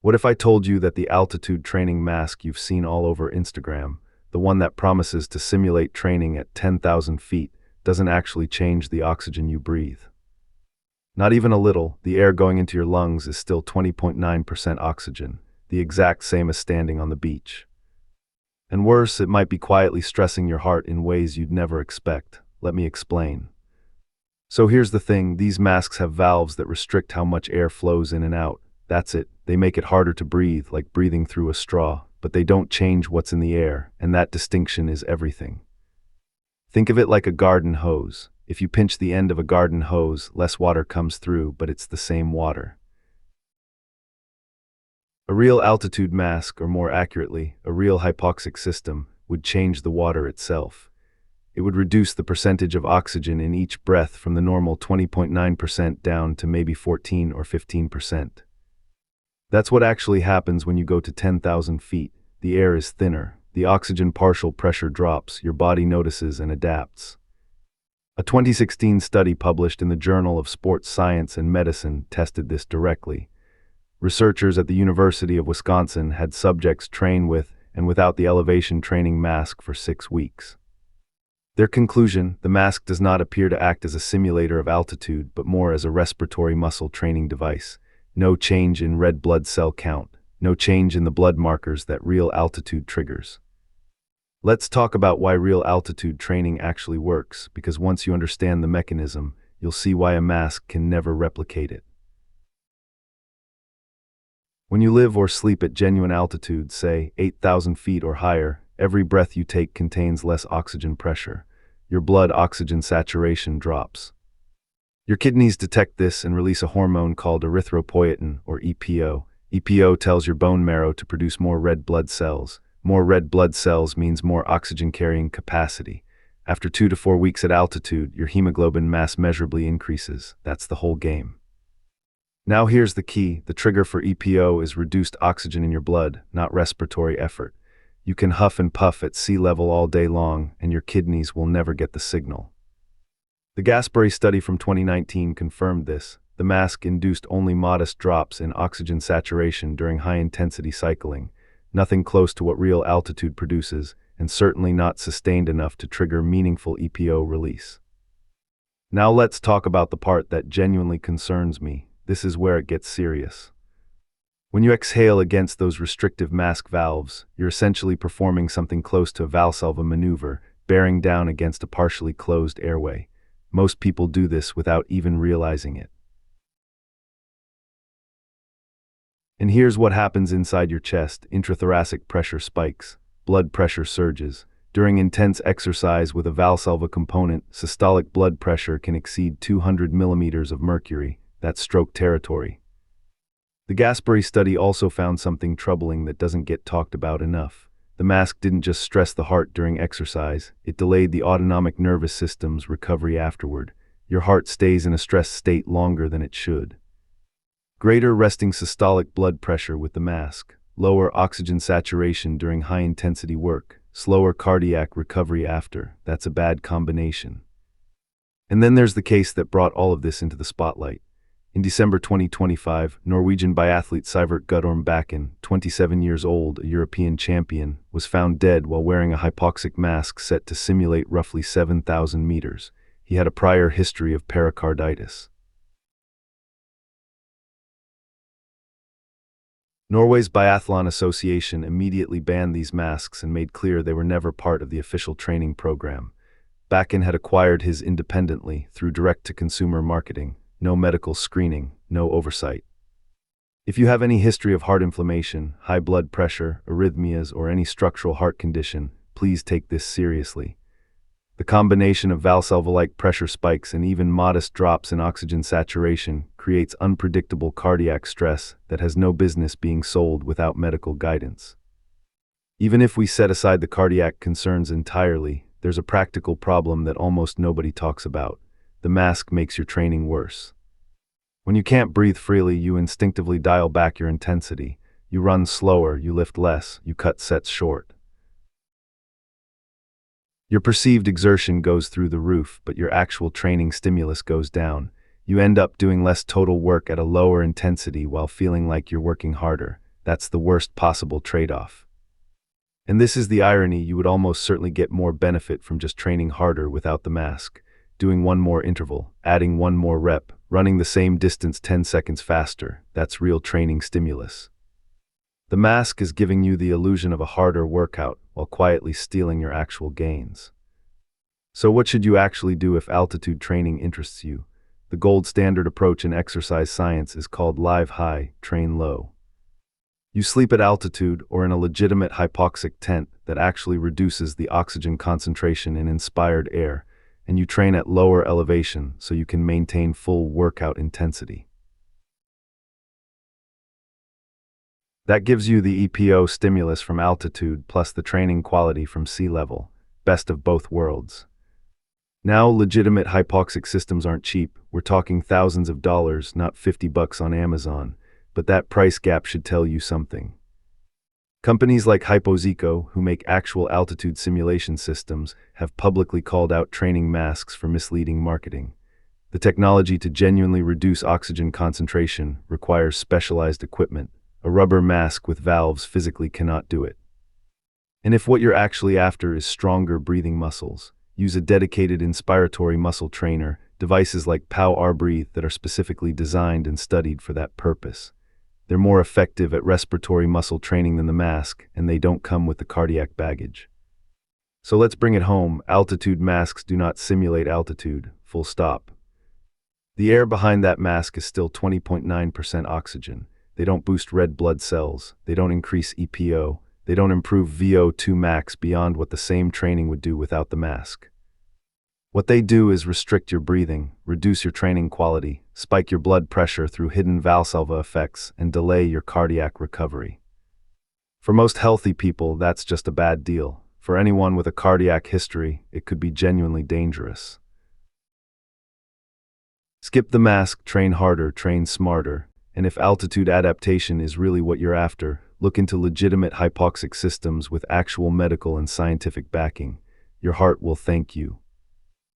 What if I told you that the altitude training mask you've seen all over Instagram, the one that promises to simulate training at 10,000 feet, doesn't actually change the oxygen you breathe? Not even a little. The air going into your lungs is still 20.9% oxygen, the exact same as standing on the beach. And worse, it might be quietly stressing your heart in ways you'd never expect. Let me explain. So here's the thing, these masks have valves that restrict how much air flows in and out. That's it. They make it harder to breathe, like breathing through a straw, but they don't change what's in the air, and that distinction is everything. Think of it like a garden hose. If you pinch the end of a garden hose, less water comes through, but it's the same water. A real altitude mask, or more accurately, a real hypoxic system, would change the water itself. It would reduce the percentage of oxygen in each breath from the normal 20.9% down to maybe 14 or 15%. That's what actually happens when you go to 10,000 feet. The air is thinner, the oxygen partial pressure drops, your body notices and adapts. A 2016 study published in the Journal of Sports Science and Medicine tested this directly. Researchers at the University of Wisconsin had subjects train with and without the elevation training mask for 6 weeks. Their conclusion: the mask does not appear to act as a simulator of altitude, but more as a respiratory muscle training device. No change in red blood cell count, no change in the blood markers that real altitude triggers. Let's talk about why real altitude training actually works, because once you understand the mechanism, you'll see why a mask can never replicate it. When you live or sleep at genuine altitude, say 8,000 feet or higher, every breath you take contains less oxygen pressure. Your blood oxygen saturation drops. Your kidneys detect this and release a hormone called erythropoietin, or EPO. EPO tells your bone marrow to produce more red blood cells. More red blood cells means more oxygen-carrying capacity. After 2 to 4 weeks at altitude, your hemoglobin mass measurably increases. That's the whole game. Now here's the key. The trigger for EPO is reduced oxygen in your blood, not respiratory effort. You can huff and puff at sea level all day long, and your kidneys will never get the signal. The Gasbury study from 2019 confirmed this. The mask induced only modest drops in oxygen saturation during high-intensity cycling, nothing close to what real altitude produces, and certainly not sustained enough to trigger meaningful EPO release. Now let's talk about the part that genuinely concerns me. This is where it gets serious. When you exhale against those restrictive mask valves, you're essentially performing something close to a Valsalva maneuver, bearing down against a partially closed airway. Most people do this without even realizing it. And here's what happens inside your chest. Intrathoracic pressure spikes, blood pressure surges. During intense exercise with a Valsalva component, systolic blood pressure can exceed 200 millimeters of mercury. That's stroke territory. The Gasbury study also found something troubling that doesn't get talked about enough. The mask didn't just stress the heart during exercise, it delayed the autonomic nervous system's recovery afterward. Your heart stays in a stressed state longer than it should. Greater resting systolic blood pressure with the mask, lower oxygen saturation during high-intensity work, slower cardiac recovery after. That's a bad combination. And then there's the case that brought all of this into the spotlight. In December 2025, Norwegian biathlete Sivert Bakken, 27 years old, a European champion, was found dead while wearing a hypoxic mask set to simulate roughly 7,000 meters. He had a prior history of pericarditis. Norway's Biathlon Association immediately banned these masks and made clear they were never part of the official training program. Bakken had acquired his independently through direct-to-consumer marketing. No medical screening, no oversight. If you have any history of heart inflammation, high blood pressure, arrhythmias, or any structural heart condition, please take this seriously. The combination of Valsalva-like pressure spikes and even modest drops in oxygen saturation creates unpredictable cardiac stress that has no business being sold without medical guidance. Even if we set aside the cardiac concerns entirely, there's a practical problem that almost nobody talks about. The mask makes your training worse. When you can't breathe freely, you instinctively dial back your intensity. You run slower, you lift less, you cut sets short. Your perceived exertion goes through the roof, but your actual training stimulus goes down. You end up doing less total work at a lower intensity while feeling like you're working harder. That's the worst possible trade-off. And this is the irony: you would almost certainly get more benefit from just training harder without the mask, doing one more interval, adding one more rep, running the same distance 10 seconds faster. That's real training stimulus. The mask is giving you the illusion of a harder workout while quietly stealing your actual gains. So what should you actually do if altitude training interests you? The gold standard approach in exercise science is called live high, train low. You sleep at altitude or in a legitimate hypoxic tent that actually reduces the oxygen concentration in inspired air, and you train at lower elevation so you can maintain full workout intensity. That gives you the EPO stimulus from altitude plus the training quality from sea level, best of both worlds. Now, legitimate hypoxic systems aren't cheap. We're talking thousands of dollars, not $50 on Amazon, but that price gap should tell you something. Companies like HypoZeco, who make actual altitude simulation systems, have publicly called out training masks for misleading marketing. The technology to genuinely reduce oxygen concentration requires specialized equipment. A rubber mask with valves physically cannot do it. And if what you're actually after is stronger breathing muscles, use a dedicated inspiratory muscle trainer, devices like POW-R-Breathe that are specifically designed and studied for that purpose. They're more effective at respiratory muscle training than the mask, and they don't come with the cardiac baggage. So let's bring it home: altitude masks do not simulate altitude, full stop. The air behind that mask is still 20.9% oxygen. They don't boost red blood cells, they don't increase EPO, they don't improve VO₂max beyond what the same training would do without the mask. What they do is restrict your breathing, reduce your training quality, spike your blood pressure through hidden Valsalva effects, and delay your cardiac recovery. For most healthy people, that's just a bad deal. For anyone with a cardiac history, it could be genuinely dangerous. Skip the mask, train harder, train smarter, and if altitude adaptation is really what you're after, look into legitimate hypoxic systems with actual medical and scientific backing. Your heart will thank you.